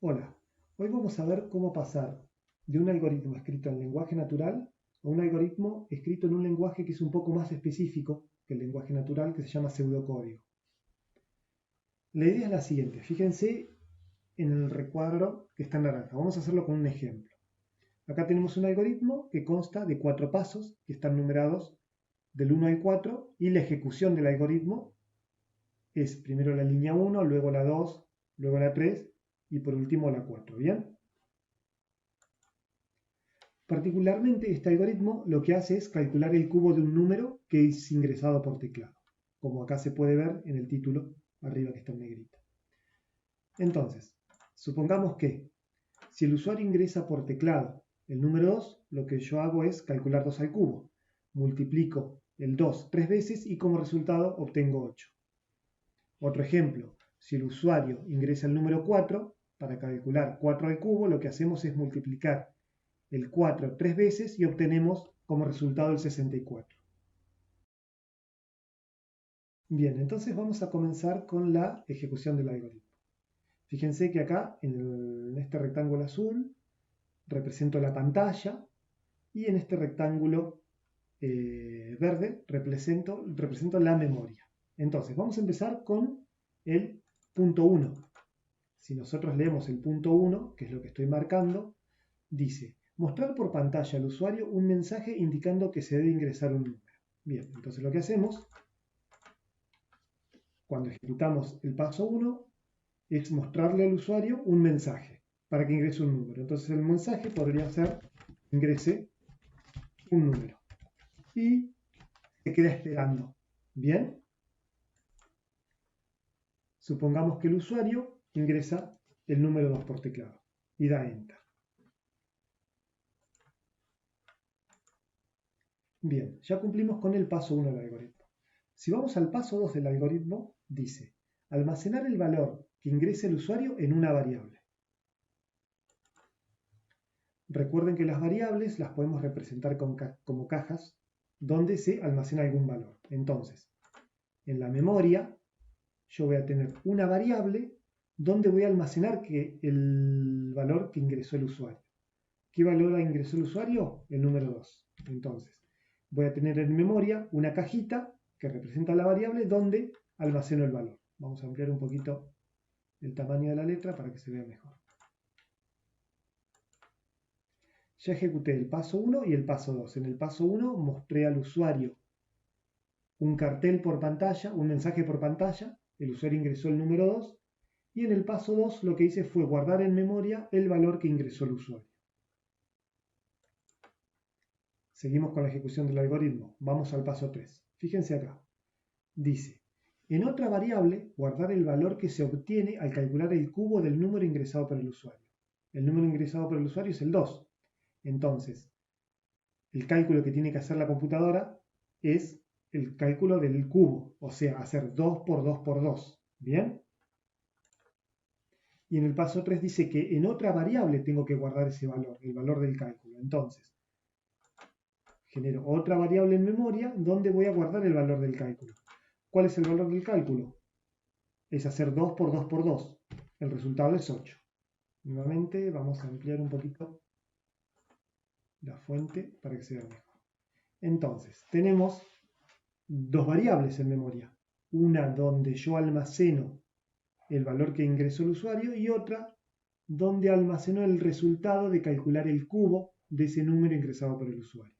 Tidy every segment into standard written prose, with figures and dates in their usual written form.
Hola, hoy vamos a ver cómo pasar de un algoritmo escrito en lenguaje natural a un algoritmo escrito en un lenguaje que es un poco más específico que el lenguaje natural, que se llama pseudocódigo. La idea es la siguiente, fíjense en el recuadro que está en naranja. Vamos a hacerlo con un ejemplo. Acá tenemos un algoritmo que consta de 4 pasos que están numerados del 1 al 4 y la ejecución del algoritmo es primero la línea 1, luego la 2, luego la 3 y por último la 4. ¿Bien? Particularmente, este algoritmo lo que hace es calcular el cubo de un número que es ingresado por teclado, como acá se puede ver en el título arriba que está en negrita. Entonces, supongamos que si el usuario ingresa por teclado el número 2, lo que yo hago es calcular 2 al cubo. Multiplico el 2 3 veces y como resultado obtengo 8. Otro ejemplo, si el usuario ingresa el número 4, para calcular 4 al cubo, lo que hacemos es multiplicar el 4 3 veces y obtenemos como resultado el 64. Bien, entonces vamos a comenzar con la ejecución del algoritmo. Fíjense que acá en este rectángulo azul represento la pantalla y en este rectángulo verde represento la memoria. Entonces vamos a empezar con el punto 1. Si nosotros leemos el punto 1, que es lo que estoy marcando, dice mostrar por pantalla al usuario un mensaje indicando que se debe ingresar un número. Bien, entonces lo que hacemos cuando ejecutamos el paso 1 es mostrarle al usuario un mensaje para que ingrese un número. Entonces el mensaje podría ser ingrese un número y se queda esperando. Bien, supongamos que el usuario ingresa el número 2 por teclado y da Enter. Bien, ya cumplimos con el paso 1 del algoritmo. Si vamos al paso 2 del algoritmo, dice almacenar el valor que ingrese el usuario en una variable. Recuerden que las variables las podemos representar como cajas donde se almacena algún valor. Entonces, en la memoria yo voy a tener una variable donde voy a almacenar el valor que ingresó el usuario. ¿Qué valor ingresó el usuario? El número 2. Entonces, voy a tener en memoria una cajita que representa la variable donde almaceno el valor. Vamos a ampliar un poquito el tamaño de la letra para que se vea mejor. Ya ejecuté el paso 1 y el paso 2. En el paso 1 mostré al usuario un cartel por pantalla, un mensaje por pantalla. El usuario ingresó el número 2. Y en el paso 2 lo que hice fue guardar en memoria el valor que ingresó el usuario. Seguimos con la ejecución del algoritmo. Vamos al paso 3. Fíjense acá. Dice, en otra variable, guardar el valor que se obtiene al calcular el cubo del número ingresado por el usuario. El número ingresado por el usuario es el 2. Entonces, el cálculo que tiene que hacer la computadora es el cálculo del cubo, o sea, hacer 2 por 2 por 2. ¿Bien? Y en el paso 3 dice que en otra variable tengo que guardar ese valor, el valor del cálculo. Entonces, genero otra variable en memoria donde voy a guardar el valor del cálculo. ¿Cuál es el valor del cálculo? Es hacer 2 por 2 por 2. El resultado es 8. Nuevamente vamos a ampliar un poquito la fuente para que se vea mejor. Entonces, tenemos dos variables en memoria. Una donde yo almaceno el valor que ingresó el usuario y otra donde almaceno el resultado de calcular el cubo de ese número ingresado por el usuario.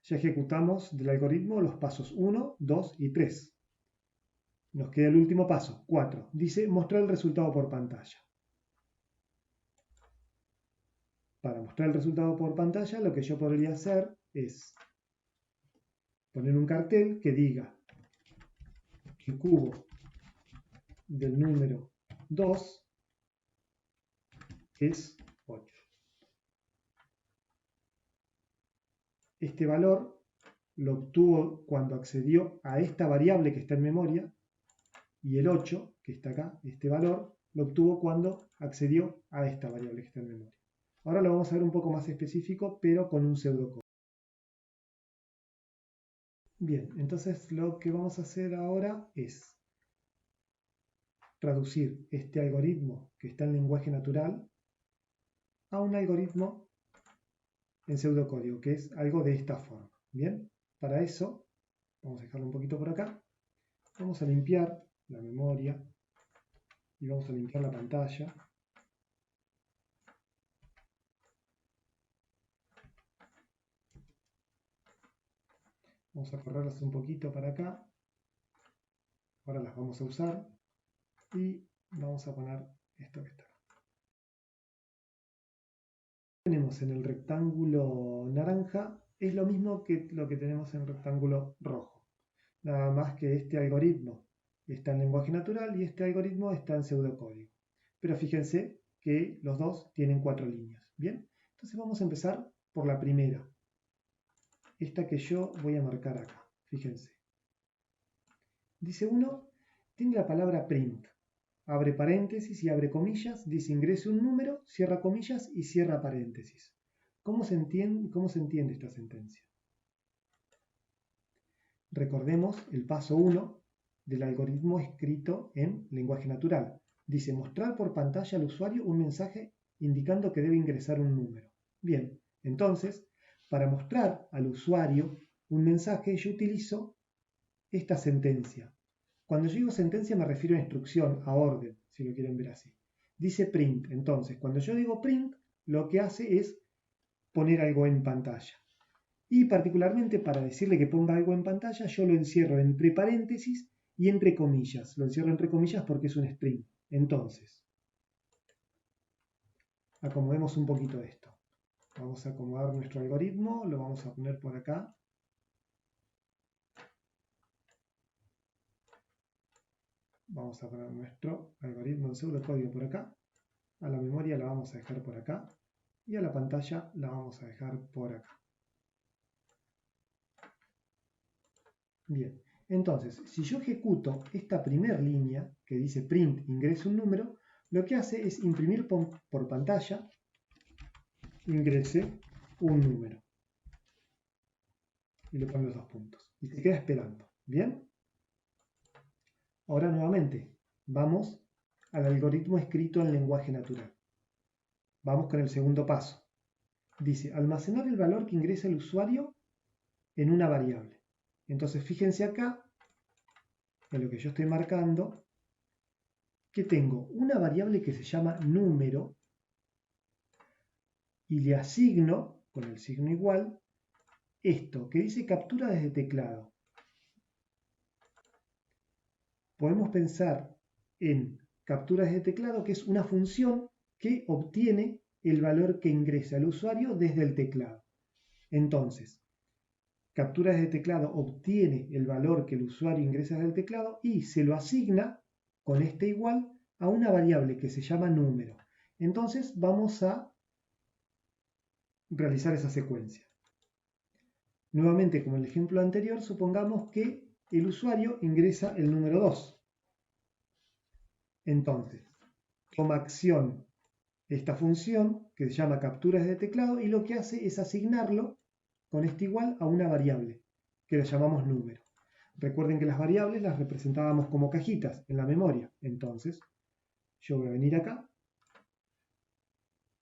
Ya ejecutamos del algoritmo los pasos 1, 2 y 3. Nos queda el último paso, 4. Dice mostrar el resultado por pantalla. Para mostrar el resultado por pantalla, lo que yo podría hacer es poner un cartel que diga que el cubo del número 2 es 8. Este valor lo obtuvo cuando accedió a esta variable que está en memoria y el 8, que está acá, este valor, lo obtuvo cuando accedió a esta variable que está en memoria. Ahora lo vamos a ver un poco más específico, pero con un pseudocódigo. Bien, entonces lo que vamos a hacer ahora es traducir este algoritmo que está en lenguaje natural a un algoritmo en pseudocódigo, que es algo de esta forma. Bien, para eso, vamos a dejarlo un poquito por acá, vamos a limpiar la memoria y vamos a limpiar la pantalla. Vamos a correrlas un poquito para acá. Ahora las vamos a usar y vamos a poner esto que está acá. Tenemos en el rectángulo naranja es lo mismo que lo que tenemos en el rectángulo rojo. Nada más que este algoritmo está en lenguaje natural y este algoritmo está en pseudocódigo. Pero fíjense que los dos tienen 4 líneas. Bien, entonces vamos a empezar por la primera. Esta que yo voy a marcar acá. Fíjense. Dice 1, tiene la palabra print. Abre paréntesis y abre comillas, dice ingrese un número, cierra comillas y cierra paréntesis. ¿Cómo se entiende esta sentencia? Recordemos el paso 1 del algoritmo escrito en lenguaje natural. Dice mostrar por pantalla al usuario un mensaje indicando que debe ingresar un número. Bien, entonces, para mostrar al usuario un mensaje yo utilizo esta sentencia. Cuando yo digo sentencia me refiero a instrucción, a orden, si lo quieren ver así. Dice print. Entonces, cuando yo digo print, lo que hace es poner algo en pantalla. Y particularmente para decirle que ponga algo en pantalla, yo lo encierro entre paréntesis y entre comillas. Lo encierro entre comillas porque es un string. Entonces, acomodemos un poquito esto. Vamos a acomodar nuestro algoritmo, lo vamos a poner por acá. Vamos a poner nuestro algoritmo en pseudocódigo por acá. A la memoria la vamos a dejar por acá. Y a la pantalla la vamos a dejar por acá. Bien, entonces, si yo ejecuto esta primera línea que dice print ingrese un número, lo que hace es imprimir por pantalla ingrese un número. Y le pone los 2 puntos. Y se queda esperando. ¿Bien? Ahora nuevamente, vamos al algoritmo escrito en lenguaje natural. Vamos con el segundo paso. Dice, almacenar el valor que ingresa el usuario en una variable. Entonces, fíjense acá, en lo que yo estoy marcando, que tengo una variable que se llama número y le asigno, con el signo igual, esto que dice captura desde teclado. Podemos pensar en captura desde teclado, que es una función que obtiene el valor que ingresa el usuario desde el teclado. Entonces, captura desde teclado obtiene el valor que el usuario ingresa desde el teclado y se lo asigna con este igual a una variable que se llama número. Entonces vamos a realizar esa secuencia. Nuevamente, como en el ejemplo anterior, supongamos que el usuario ingresa el número 2. Entonces, toma acción esta función que se llama captura desde teclado y lo que hace es asignarlo con este igual a una variable que la llamamos número. Recuerden que las variables las representábamos como cajitas en la memoria. Entonces, yo voy a venir acá.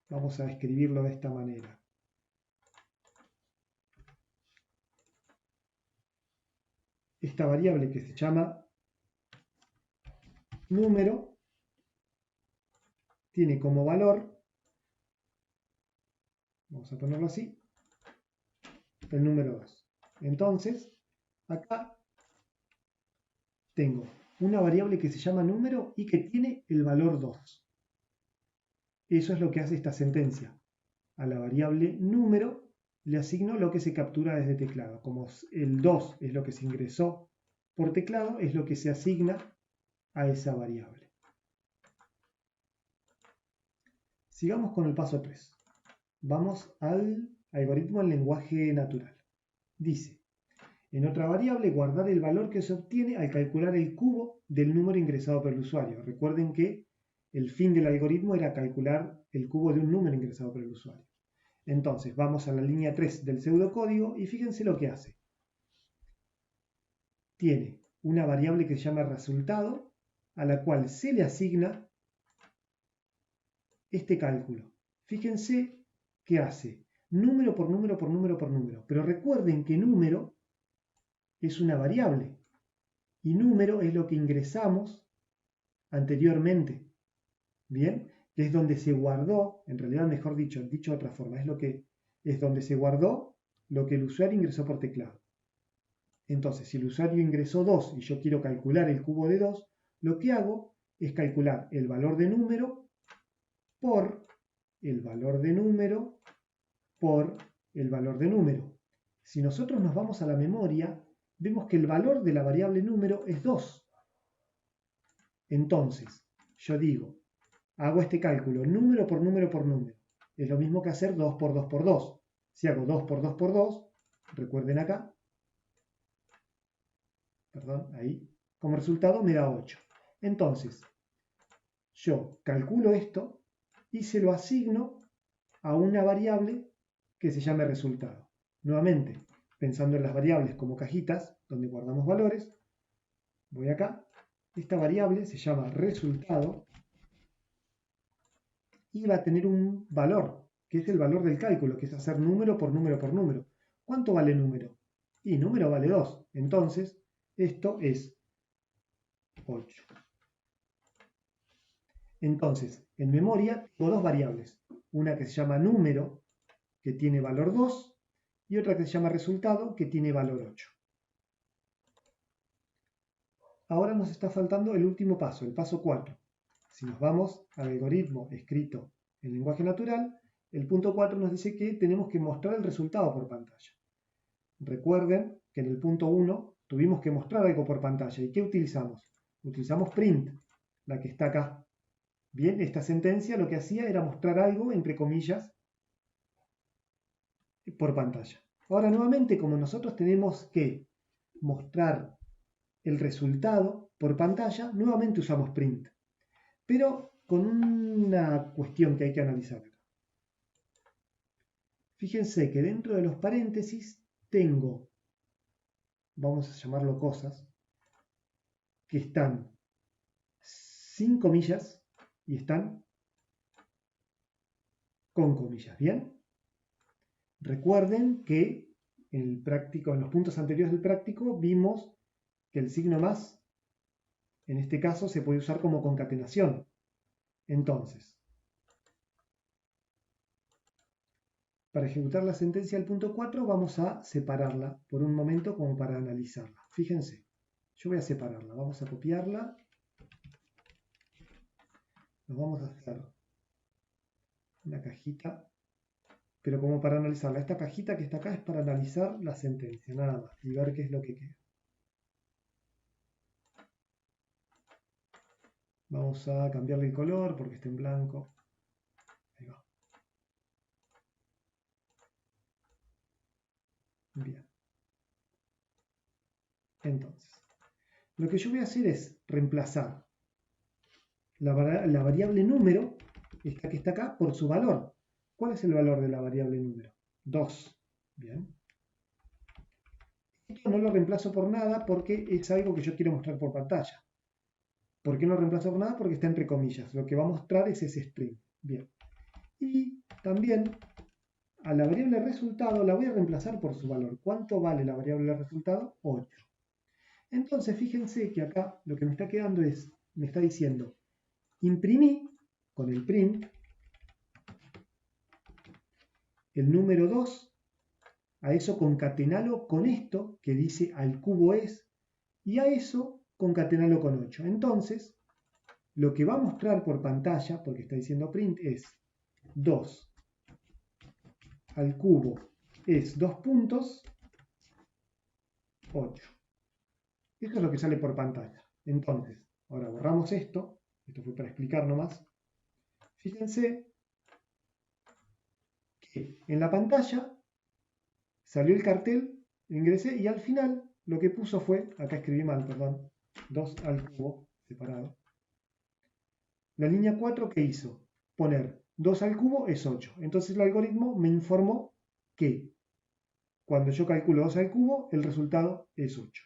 Vamos a escribirlo de esta manera. Esta variable que se llama número tiene como valor, vamos a ponerlo así, el número 2. Entonces, acá tengo una variable que se llama número y que tiene el valor 2. Eso es lo que hace esta sentencia. A la variable número le asigno lo que se captura desde teclado. Como el 2 es lo que se ingresó por teclado, es lo que se asigna a esa variable. Sigamos con el paso 3. Vamos al algoritmo en lenguaje natural. Dice, en otra variable, guardar el valor que se obtiene al calcular el cubo del número ingresado por el usuario. Recuerden que el fin del algoritmo era calcular el cubo de un número ingresado por el usuario. Entonces, vamos a la línea 3 del pseudocódigo y fíjense lo que hace. Tiene una variable que se llama resultado a la cual se le asigna este cálculo. Fíjense qué hace. Número por número por número por número. Pero recuerden que número es una variable. Y número es lo que ingresamos anteriormente. ¿Bien? Que es donde se guardó, en realidad mejor dicho de otra forma, es donde se guardó lo que el usuario ingresó por teclado. Entonces, si el usuario ingresó 2 y yo quiero calcular el cubo de 2, lo que hago es calcular el valor de número por el valor de número por el valor de número. Si nosotros nos vamos a la memoria, vemos que el valor de la variable número es 2. Entonces, yo digo, hago este cálculo número por número por número. Es lo mismo que hacer 2 por 2 por 2. Si hago 2 por 2 por 2, recuerden acá, perdón, ahí, como resultado me da 8. Entonces, yo calculo esto y se lo asigno a una variable que se llame resultado. Nuevamente, pensando en las variables como cajitas, donde guardamos valores, voy acá, esta variable se llama resultado y va a tener un valor, que es el valor del cálculo, que es hacer número por número por número. ¿Cuánto vale número? Y número vale 2, entonces esto es 8. Entonces, en memoria tengo dos variables, una que se llama número, que tiene valor 2, y otra que se llama resultado, que tiene valor 8. Ahora nos está faltando el último paso, el paso 4. Si nos vamos al algoritmo escrito en lenguaje natural, el punto 4 nos dice que tenemos que mostrar el resultado por pantalla. Recuerden que en el punto 1 tuvimos que mostrar algo por pantalla. ¿Y qué utilizamos? Utilizamos print, la que está acá. Bien, esta sentencia lo que hacía era mostrar algo, entre comillas, por pantalla. Ahora nuevamente, como nosotros tenemos que mostrar el resultado por pantalla, nuevamente usamos print. Pero con una cuestión que hay que analizar. Fíjense que dentro de los paréntesis tengo, vamos a llamarlo cosas, que están sin comillas y están con comillas, ¿bien? Recuerden que en los puntos anteriores del práctico vimos que el signo más, en este caso, se puede usar como concatenación. Entonces, para ejecutar la sentencia del punto 4 vamos a separarla por un momento como para analizarla. Fíjense, yo voy a separarla, vamos a copiarla. Nos vamos a hacer una cajita, pero como para analizarla. Esta cajita que está acá es para analizar la sentencia, nada más, y ver qué es lo que queda. Vamos a cambiarle el color porque está en blanco. Ahí va. Bien. Entonces, lo que yo voy a hacer es reemplazar la variable número, esta que está acá, por su valor. ¿Cuál es el valor de la variable número? 2. Bien. Esto no lo reemplazo por nada porque es algo que yo quiero mostrar por pantalla. ¿Por qué no lo reemplazo por nada? Porque está entre comillas. Lo que va a mostrar es ese string. Bien. Y también a la variable resultado la voy a reemplazar por su valor. ¿Cuánto vale la variable resultado? 8. Entonces fíjense que acá lo que me está quedando es, me está diciendo, imprimí con el print el número 2, a eso concatenalo con esto que dice al cubo es, y a eso concatenalo con 8. Entonces, lo que va a mostrar por pantalla, porque está diciendo print, es 2 al cubo es 2 puntos, 8. Esto es lo que sale por pantalla. Entonces, ahora borramos esto. Esto fue para explicar nomás. Fíjense que en la pantalla salió el cartel, ingresé y al final lo que puso fue, acá escribí mal, perdón, 2 al cubo, separado. La línea 4, ¿qué hizo? Poner 2 al cubo es 8. Entonces el algoritmo me informó que cuando yo calculo 2 al cubo, el resultado es 8.